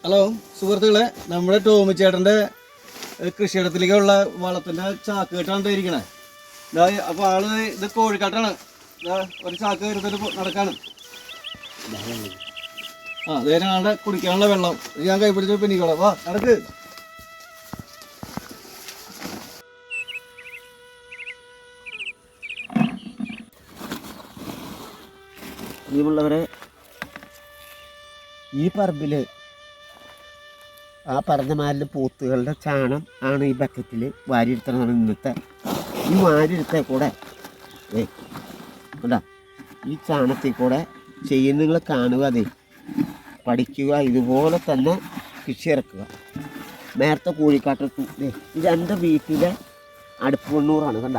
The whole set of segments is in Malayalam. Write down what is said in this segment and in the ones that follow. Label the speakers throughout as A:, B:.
A: ഹലോ സുഹൃത്തുക്കളെ, നമ്മുടെ ടോമി ചേട്ടൻ്റെ കൃഷിയിടത്തിലേക്കുള്ള വളത്തിൻ്റെ ചാക്ക് കെട്ടാണ് ഇരിക്കണേ. അപ്പോൾ ആള് ഇത് കോഴിക്കാട്ടാണ്. ഒരു ചാക്ക് എടുത്തിട്ട് നടക്കാണ്. അതേ ആളുടെ കുടിക്കാനുള്ള വെള്ളം ഞാൻ കൈപ്പിടിച്ച് പിന്നിക്കോളാം. വാ നടക്ക്.
B: പ്രിയമുള്ളവരെ, ഈ പറമ്പിൽ ആ പറഞ്ഞമാലിൽ പോത്തുകളുടെ ചാണം ആണ് ഈ ബക്കറ്റിൽ വാരിയെടുത്തതാണ് ഇന്നത്തെ. ഈ വാരിയെടുത്ത കൂടെ കണ്ടാ ഈ ചാണത്തിൽ കൂടെ ചെയ്യുന്നങ്ങൾ കാണുക, അതെ പഠിക്കുക, ഇതുപോലെ തന്നെ കൃഷി ഇറക്കുക. നേരത്തെ കോഴിക്കാട്ടത്ത് ഇത് എൻ്റെ വീട്ടിലെ അടുപ്പ് വെണ്ണൂറാണ്. കണ്ട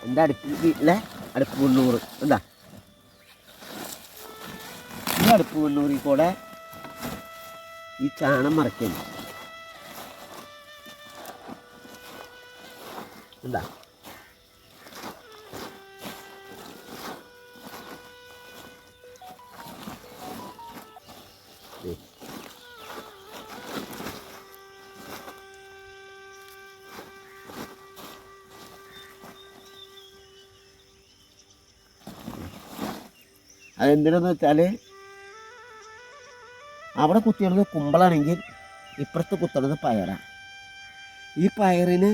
B: എൻ്റെ വീട്ടിലെ അടുപ്പ് വെണ്ണൂറ് കണ്ടാ. ഈ അടുപ്പ് വെണ്ണൂറിൽ കൂടെ ഈ ചാണം മറക്കുന്നു. എന്താ അതെന്തിനാന്ന് വെച്ചാൽ അവിടെ കുത്തിയത് കുമ്പളാണെങ്കിൽ ഇപ്പുറത്ത് കുത്തണത് പയറാണ്. ഈ പയറിന്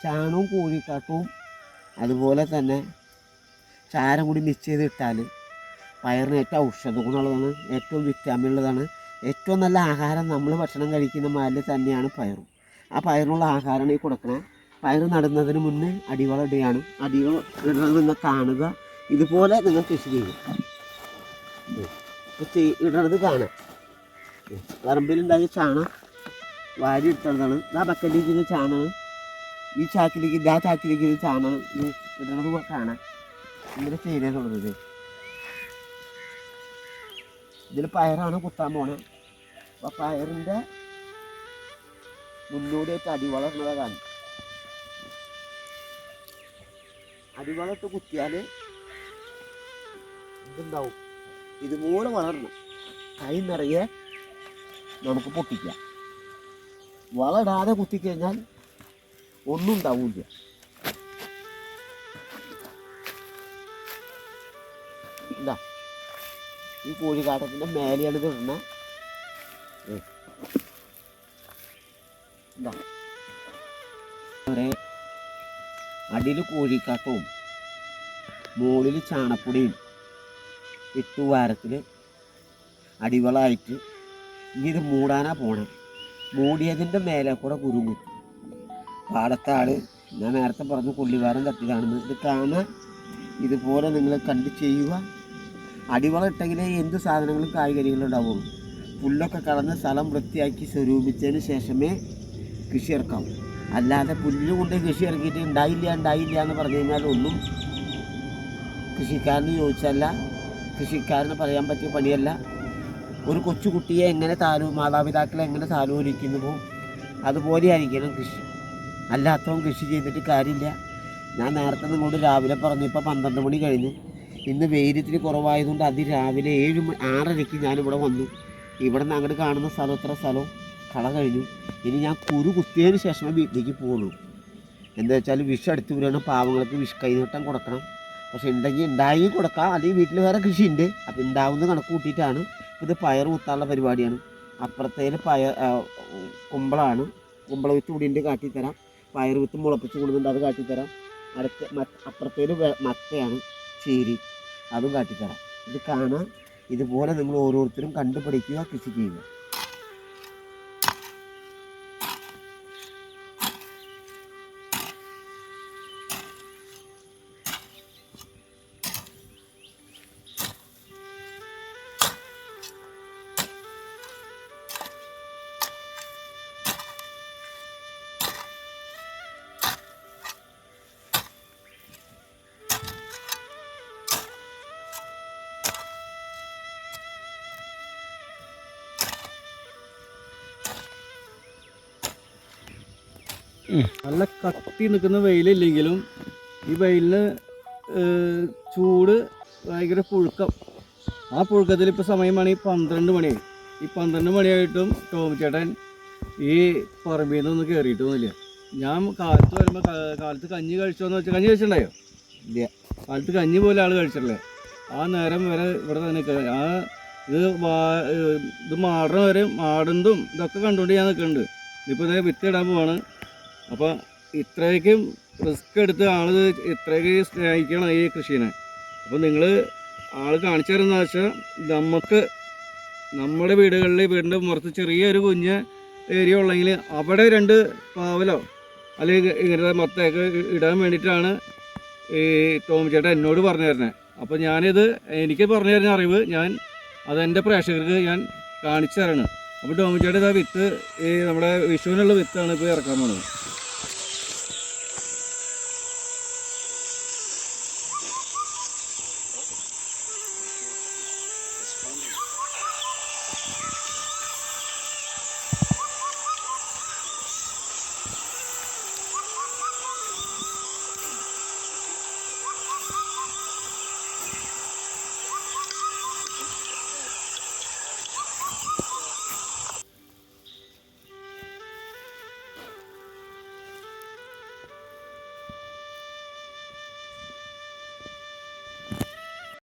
B: ചാണകവും കോഴിക്കാട്ടവും അതുപോലെ തന്നെ ചാരം കൂടി മിക്സ് ചെയ്ത് ഇട്ടാൽ പയറിന് ഏറ്റവും ഔഷധ ഗുണമുള്ളതാണ്, ഏറ്റവും വിറ്റാമിൻ ഉള്ളതാണ്. ഏറ്റവും നല്ല ആഹാരം നമ്മൾ ഭക്ഷണം കഴിക്കുന്ന മാലിൽ തന്നെയാണ് പയറും. ആ പയറിനുള്ള ആഹാരമാണ് ഈ കൊടുക്കണേ. പയർ നടുന്നതിന് മുന്നേ അടിവളം ഇടുകയാണ്. അടിവളം ഇടുന്നത് നിങ്ങൾ കാണുക. ഇതുപോലെ നിങ്ങൾ കൃഷി ചെയ്യും. ഇടുന്നത് കാണാം. പറമ്പിലുണ്ടായ ചാണം വാരി ഇട്ടതാണ്. ആ ബക്കറ്റിലേക്ക് ചാണകം, ഈ ചാക്കിലേക്ക് ആ ചാക്കിലേക്ക് ചാണകം ഇടണത് കാണാം. ഇങ്ങനെ ചെയ്തേന്നുള്ളത്. ഇതിൽ പയറാണ് കുത്താൻ പോണേ. അപ്പോൾ പയറിൻ്റെ മുന്നോടിയായിട്ട് അടിവളം ഇടുന്നത് കാണും. അടിവളം ഇട്ട് കുത്തിയാൽ ഇതുണ്ടാവും. ഇതുപോലെ വളരണം. കൈ നിറയെ നമുക്ക് പൊട്ടിക്കാം. വളമിടാതെ കുത്തിക്കഴിഞ്ഞാൽ ഒന്നും ഉണ്ടാവില്ല. എന്താ ഈ കോഴിക്കാട്ടത്തിൻ്റെ മേലെയാണ് ഇത് ഇടണ. എന്താ അടിയിൽ കോഴിക്കാട്ടവും മുകളിൽ ചാണപ്പൊടിയും ഇട്ടു വാരത്തിൽ അടിവളമായിട്ട് ഇനി ഇത് മൂടാനാ പോണേ. മൂടിയതിൻ്റെ മേലെ കൂടെ കുരുങ്ങും. പാടത്തെ ആള് ഞാൻ നേരത്തെ പറഞ്ഞു കൊള്ളിവാരം തട്ടി കാണുന്നത്. ഇത് കാണാൻ ഇതുപോലെ നിങ്ങൾ കണ്ട് ചെയ്യുക. അടിവളം ഇട്ടെങ്കിലേ എന്ത് സാധനങ്ങളും കായ്കനികളും ഉണ്ടാവുള്ളൂ. പുല്ലൊക്കെ കളഞ്ഞ് സ്ഥലം വൃത്തിയാക്കി സ്വരൂപിച്ചതിന് ശേഷമേ കൃഷി ഇറക്കാവൂ. അല്ലാതെ പുല്ല് കൊണ്ട് കൃഷി ഇറക്കിയിട്ട് ഉണ്ടായില്ല എന്ന് പറഞ്ഞു കഴിഞ്ഞാൽ ഒന്നും കൃഷിക്കാരന് ചോദിച്ചല്ല, കൃഷിക്കാരന് പറയാൻ പറ്റിയ പണിയല്ല. ഒരു കൊച്ചുകുട്ടിയെ എങ്ങനെ മാതാപിതാക്കളെ എങ്ങനെ താലോലിക്കുന്നുവോ അതുപോലെ ആയിരിക്കണം കൃഷി. അല്ലാത്തവൻ കൃഷി ചെയ്തിട്ട് കാര്യമില്ല. ഞാൻ നേരത്തെ നിങ്ങളോട് രാവിലെ പറഞ്ഞു, ഇപ്പോൾ 12 മണി കഴിഞ്ഞു. ഇന്ന് വെയിലത്തിന് കുറവായതുകൊണ്ട് അതിരാവിലെ 6:30 ഞാനിവിടെ വന്നു. ഇവിടെ നിന്ന് അങ്ങോട്ട് കാണുന്ന സ്ഥലം ഇത്ര സ്ഥലവും കള കഴിഞ്ഞു. ഇനി ഞാൻ കുരു കുത്തിയതിന് ശേഷമേ വീട്ടിലേക്ക് പോകുള്ളൂ. എന്താ വെച്ചാൽ വിഷം അടുത്ത് വരികയാണ്. പാവങ്ങൾക്ക് കൈനീട്ടം കൊടുക്കണം. പക്ഷെ ഉണ്ടായി കൊടുക്കാം. അല്ലെങ്കിൽ വീട്ടിൽ വേറെ കൃഷിയുണ്ട്. അപ്പോൾ ഉണ്ടാവുന്ന കണക്ക് കൂട്ടിയിട്ടാണ്. ഇത് പയർ കുത്താനുള്ള പരിപാടിയാണ്. അപ്പുറത്തേൽ കുമ്പളാണ്. കുമ്പള വിത്ത് കൂടിയുണ്ട്, കാട്ടിത്തരാം. പയർ വിത്ത് മുളപ്പിച്ച് കൊടുക്കുന്നുണ്ട്, അത് കാട്ടിത്തരാം. അപ്പുറത്തേൽ മത്തയാണ്, ചീരി, അതും കാട്ടിത്തരാം. ഇത് കാണാൻ ഇതുപോലെ നിങ്ങൾ ഓരോരുത്തരും കണ്ടുപിടിക്കുക, കൃഷി ചെയ്യുക.
A: നല്ല കത്തി നിൽക്കുന്ന വെയിലില്ലെങ്കിലും ഈ വെയിലിന് ചൂട് ഭയങ്കര പുഴുക്കം. ആ പുഴുക്കത്തിൽ ഇപ്പോൾ സമയമാണ് 12 മണിയായി. ഈ 12 മണിയായിട്ടും ടോമി ചേട്ടൻ ഈ പറമ്പിൽ നിന്നൊന്നും കയറിയിട്ടൊന്നുമില്ല. ഞാൻ കാലത്ത് വരുമ്പോൾ കാലത്ത് കഞ്ഞി കഴിച്ചോന്ന് വെച്ചാൽ കഞ്ഞി കഴിച്ചിട്ടുണ്ടായോ?
B: ഇല്ല.
A: കാലത്ത് കഞ്ഞി പോലെ ആൾ കഴിച്ചിട്ടില്ലേ? ആ നേരം വരെ ഇവിടെ തന്നെ ഇത് മാടണ വരെ മാടുന്നതും ഇതൊക്കെ കണ്ടുകൊണ്ട് ഞാൻ നിൽക്കുന്നുണ്ട്. ഇതിപ്പോൾ ഇതേ വിത്ത് ഇടാൻ പോവാണ്. അപ്പോൾ ഇത്രയ്ക്കും റിസ്ക് എടുത്ത് ആൾ ഇത്രയ്ക്ക് സ്നേഹിക്കണം ഈ കൃഷീനെ. അപ്പോൾ നിങ്ങൾ ആൾ കാണിച്ചു തരുന്ന വെച്ചാൽ നമുക്ക് നമ്മുടെ വീടിൻ്റെ പുറത്ത് ചെറിയൊരു കുഞ്ഞ് ഏരിയ ഉള്ളെങ്കിൽ അവിടെ 2 പാവലോ അല്ലെങ്കിൽ ഇങ്ങനത്തെ മത്തയൊക്കെ ഇടാൻ വേണ്ടിയിട്ടാണ് ഈ ടോമി ചേട്ടൻ എന്നോട് പറഞ്ഞു തരുന്നത്. അപ്പോൾ ഞാനിത് എനിക്ക് പറഞ്ഞു തരുന്ന അറിവ് അതെൻ്റെ പ്രേക്ഷകർക്ക് ഞാൻ കാണിച്ചു തരണം. അപ്പോൾ ടോമി ചേട്ടൻ ഇതാ വിത്ത് ഈ നമ്മുടെ വിഷുവിനുള്ള വിത്താണ് ഇപ്പോൾ ഇറക്കാൻ പോകുന്നത്.